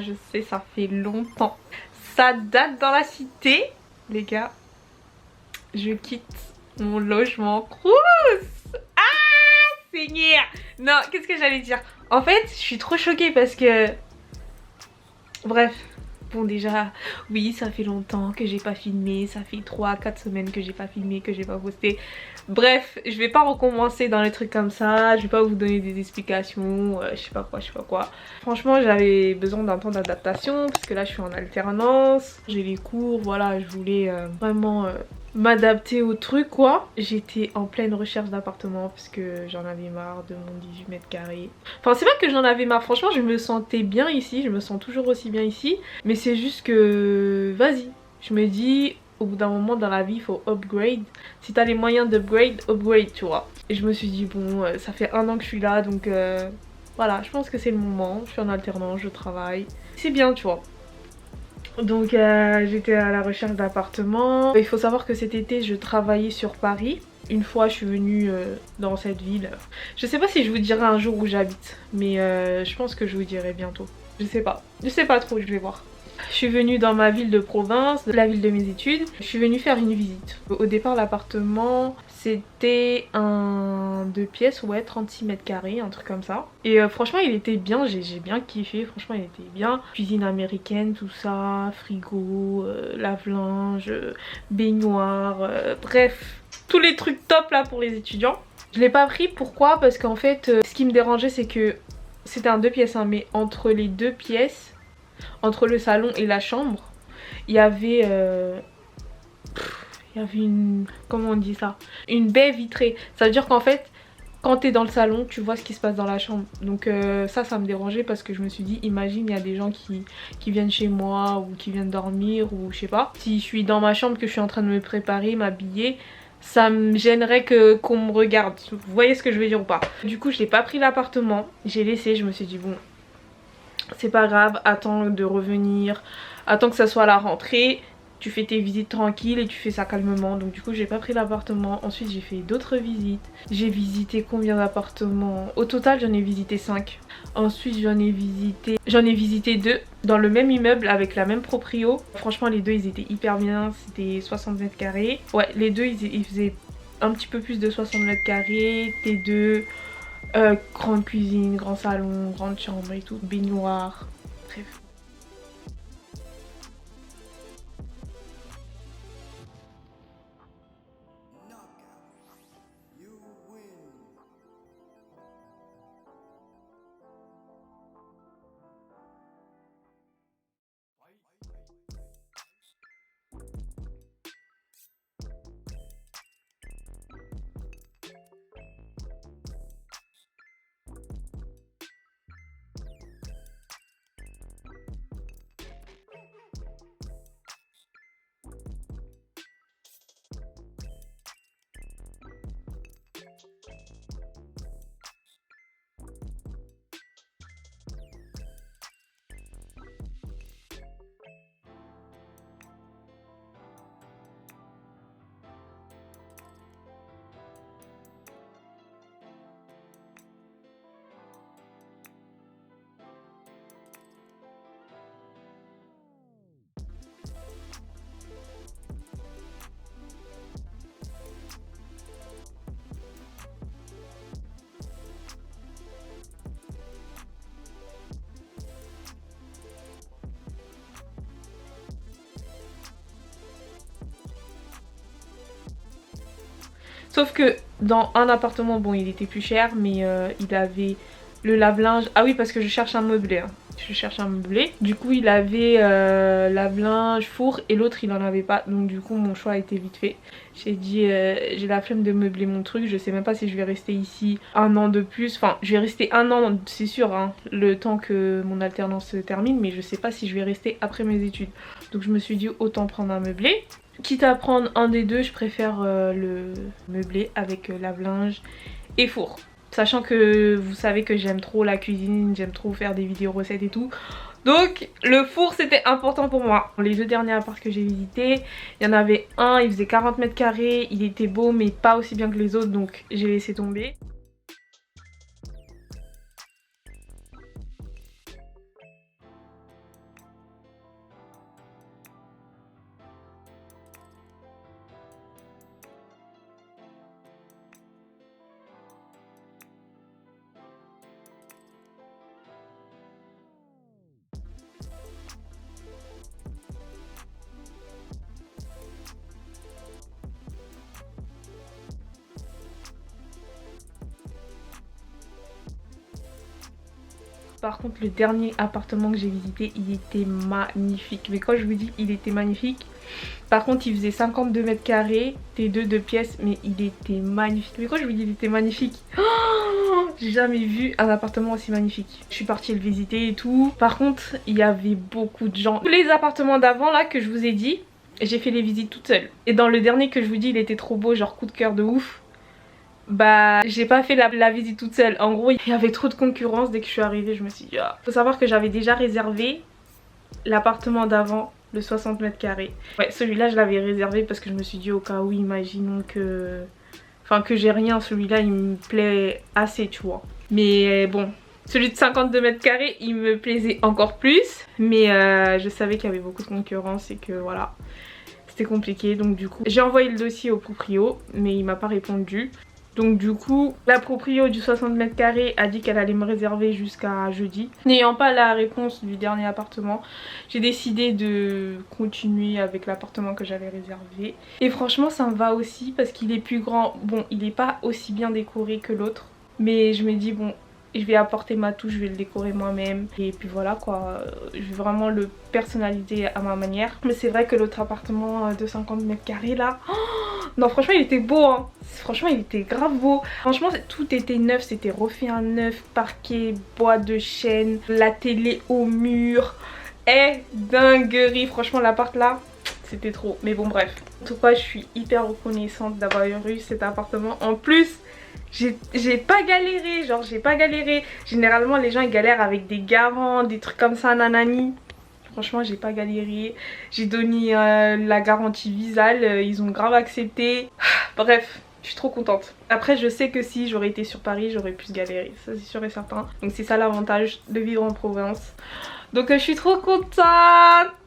je sais, ça fait longtemps. Ça date dans la cité. Les gars, je quitte mon logement. Crous. Ah, Seigneur. Non, qu'est-ce que j'allais dire? En fait, je suis trop choquée parce que... Bref. Bon déjà, oui ça fait longtemps que j'ai pas filmé, ça fait 3-4 semaines que j'ai pas filmé, que j'ai pas posté. Bref, je vais pas recommencer dans les trucs comme ça, je vais pas vous donner des explications, je sais pas quoi, je sais pas quoi. Franchement j'avais besoin d'un temps d'adaptation parce que là je suis en alternance, j'ai les cours, voilà je voulais vraiment m'adapter au truc quoi. J'étais en pleine recherche d'appartement parce que j'en avais marre de mon 18 mètres carrés. Enfin c'est pas que j'en avais marre, franchement je me sentais bien ici, je me sens toujours aussi bien ici. Mais c'est juste que vas-y, je me dis au bout d'un moment dans la vie il faut upgrade. Si t'as les moyens d'upgrade, upgrade tu vois. Et je me suis dit bon ça fait 1 an que je suis là donc voilà je pense que c'est le moment. Je suis en alternance, je travaille. C'est bien tu vois. Donc j'étais à la recherche d'appartements. Il faut savoir que cet été je travaillais sur Paris. Une fois je suis venue dans cette ville. Je sais pas si je vous dirai un jour où j'habite. Mais je pense que je vous dirai bientôt. Je sais pas trop, je vais voir. Je suis venue dans ma ville de province, la ville de mes études. Je suis venue faire une visite. Au départ l'appartement c'était un 2 pièces, ouais 36 mètres carrés, un truc comme ça. Et franchement il était bien, j'ai bien kiffé, franchement il était bien. Cuisine américaine, tout ça, frigo, lave-linge, baignoire, bref. Tous les trucs top là pour les étudiants. Je l'ai pas pris, pourquoi? Parce qu'en fait ce qui me dérangeait c'est que c'était un 2 pièces hein, mais entre les 2 pièces, entre le salon et la chambre, il y avait une... comment on dit ça? Une baie vitrée. Ça veut dire qu'en fait, quand t'es dans le salon, tu vois ce qui se passe dans la chambre. Donc ça me dérangeait parce que je me suis dit, imagine, il y a des gens qui viennent chez moi ou qui viennent dormir ou je sais pas. Si je suis dans ma chambre, que je suis en train de me préparer, m'habiller, ça me gênerait qu'on me regarde. Vous voyez ce que je veux dire ou pas? Du coup, je n'ai pas pris l'appartement. J'ai laissé, je me suis dit, bon... c'est pas grave, attends de revenir, attends que ça soit la rentrée, tu fais tes visites tranquilles et tu fais ça calmement. Donc du coup j'ai pas pris l'appartement. Ensuite j'ai fait d'autres visites. J'ai visité combien d'appartements? Au total j'en ai visité 5. Ensuite j'en ai visité 2 dans le même immeuble avec la même proprio. Franchement les deux ils étaient hyper bien, c'était 60 mètres carrés. Ouais les deux ils faisaient un petit peu plus de 60 mètres carrés, T2. Grande cuisine, grand salon, grande chambre et tout, baignoire, bref. Sauf que dans un appartement, bon il était plus cher mais il avait le lave-linge. Ah oui parce que je cherche un meublé hein. Je cherche un meublé. Du coup il avait lave-linge, four et l'autre il en avait pas. Donc du coup mon choix a été vite fait. J'ai dit j'ai la flemme de meubler mon truc. Je sais même pas si je vais rester ici 1 an de plus. Enfin je vais rester 1 an c'est sûr hein, le temps que mon alternance se termine. Mais je sais pas si je vais rester après mes études. Donc je me suis dit autant prendre un meublé. Quitte à prendre un des deux, je préfère le meublé avec lave-linge et four. Sachant que vous savez que j'aime trop la cuisine, j'aime trop faire des vidéos recettes et tout. Donc le four c'était important pour moi. Les 2 derniers apparts que j'ai visités, il y en avait un, il faisait 40 mètres carrés, il était beau mais pas aussi bien que les autres donc j'ai laissé tomber. Par contre, le dernier appartement que j'ai visité, il était magnifique. Mais quand je vous dis il était magnifique, par contre il faisait 52 mètres carrés, T2 2 pièces, mais il était magnifique. Mais quand je vous dis il était magnifique, j'ai jamais vu un appartement aussi magnifique. Je suis partie le visiter et tout. Par contre, il y avait beaucoup de gens. Tous les appartements d'avant là que je vous ai dit, j'ai fait les visites toute seule. Et dans le dernier que je vous dis, il était trop beau, genre coup de cœur de ouf. Bah j'ai pas fait la visite toute seule. En gros il y avait trop de concurrence. Dès que je suis arrivée je me suis dit ah. Faut savoir que j'avais déjà réservé l'appartement d'avant, le 60 mètres carrés. Ouais, celui-là je l'avais réservé parce que je me suis dit au cas où, imaginons que... Enfin que j'ai rien, celui-là il me plaît assez, tu vois. Mais bon, celui de 52 mètres carrés il me plaisait encore plus. Mais je savais qu'il y avait beaucoup de concurrence et que voilà, c'était compliqué. Donc du coup j'ai envoyé le dossier au proprio mais il m'a pas répondu. Donc du coup, la proprio du 60 mètres carrés a dit qu'elle allait me réserver jusqu'à jeudi. N'ayant pas la réponse du dernier appartement, j'ai décidé de continuer avec l'appartement que j'avais réservé. Et franchement, ça me va aussi parce qu'il est plus grand. Bon, il n'est pas aussi bien décoré que l'autre. Mais je me dis, bon, je vais apporter ma touche, je vais le décorer moi-même. Et puis voilà quoi, je vais vraiment le personnaliser à ma manière. Mais c'est vrai que l'autre appartement de 50 mètres carrés là... Oh non franchement il était beau hein. Franchement il était grave beau. Franchement tout était neuf, c'était refait à neuf. Parquet, bois de chêne, la télé au mur. Dinguerie. Franchement l'appart là c'était trop. Mais bon bref. En tout cas je suis hyper reconnaissante d'avoir eu cet appartement. En plus j'ai pas galéré. Genre j'ai pas galéré. Généralement les gens ils galèrent avec des garants, des trucs comme ça nanani. Franchement j'ai pas galéré, j'ai donné la garantie Visal, ils ont grave accepté. Bref, je suis trop contente. Après je sais que si j'aurais été sur Paris j'aurais pu galérer, ça c'est sûr et certain. Donc c'est ça l'avantage de vivre en province. Donc je suis trop contente,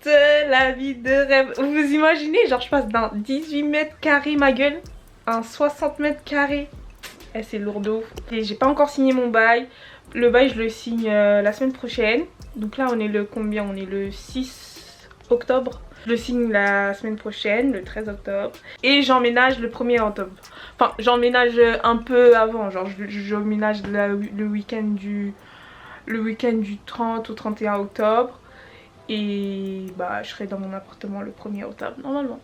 la vie de rêve. Vous imaginez, genre je passe d'un 18 mètres carrés ma gueule à un 60 mètres carrés. C'est lourdeau. Et j'ai pas encore signé mon bail. Le bail je le signe la semaine prochaine. Donc là on est le combien? On est le 6 octobre. Je le signe la semaine prochaine, le 13 octobre. Et j'emménage le 1er octobre. Enfin j'emménage un peu avant. Genre j'emménage le week-end du 30 au 31 octobre. Et bah je serai dans mon appartement le 1er octobre normalement.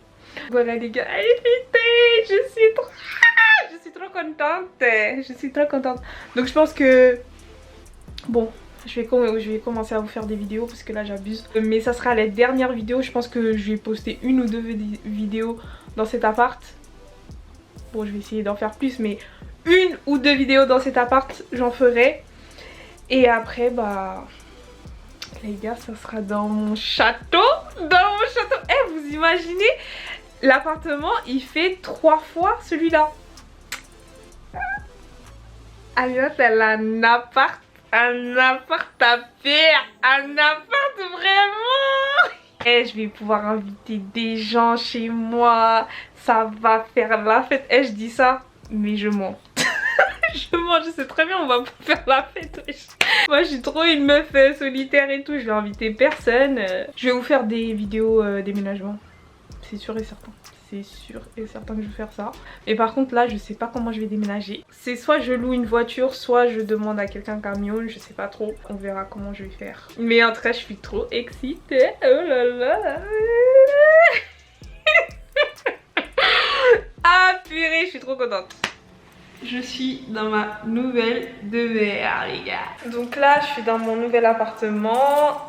Voilà les gars, elle est fêtée. Je suis trop contente. Je suis trop contente. Donc je pense que... Bon... Je vais commencer à vous faire des vidéos parce que là j'abuse. Mais ça sera la dernière vidéo. Je pense que je vais poster une ou deux vidéos dans cet appart. Bon je vais essayer d'en faire plus mais une ou deux vidéos dans cet appart j'en ferai. Et après bah les gars ça sera dans mon château. Dans mon château. Vous imaginez l'appartement il fait 3 fois celui-là. Alias elle a un appart. Un appart à faire, un appart vraiment. Je vais pouvoir inviter des gens chez moi, ça va faire la fête. Je dis ça, mais je mens. Je mens, je sais très bien on va pas faire la fête. Moi je suis trop une meuf solitaire et tout, je vais inviter personne. Je vais vous faire des vidéos déménagement, c'est sûr et certain. C'est sûr et certain que je vais faire ça. Mais par contre là je sais pas comment je vais déménager. C'est soit je loue une voiture, soit je demande à quelqu'un un camion, je sais pas trop. On verra comment je vais faire. Mais en tout cas je suis trop excitée. Oh là là. Ah purée, je suis trop contente. Je suis dans ma nouvelle demeure les gars. Donc là je suis dans mon nouvel appartement.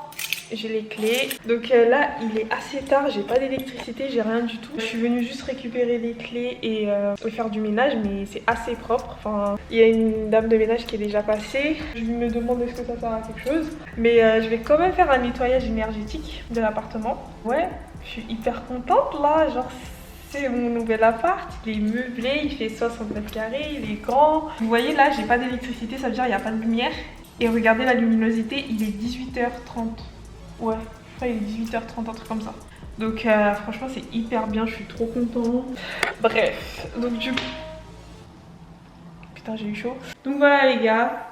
J'ai les clés. Donc là il est assez tard, j'ai pas d'électricité, j'ai rien du tout. Je suis venue juste récupérer les clés et faire du ménage, mais c'est assez propre. Enfin il y a une dame de ménage qui est déjà passée. Je me demande est-ce que ça sert à quelque chose. Mais je vais quand même faire un nettoyage énergétique de l'appartement. Ouais, je suis hyper contente là, genre c'est mon nouvel appart, il est meublé, il fait 60 mètres carrés, il est grand. Vous voyez là j'ai pas d'électricité, ça veut dire il n'y a pas de lumière. Et regardez la luminosité, il est 18h30. Ouais, je crois qu'il est 18h30, un truc comme ça. Donc franchement c'est hyper bien, je suis trop contente. Bref, donc du coup... Putain j'ai eu chaud. Donc voilà les gars.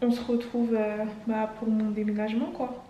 On se retrouve pour mon déménagement quoi.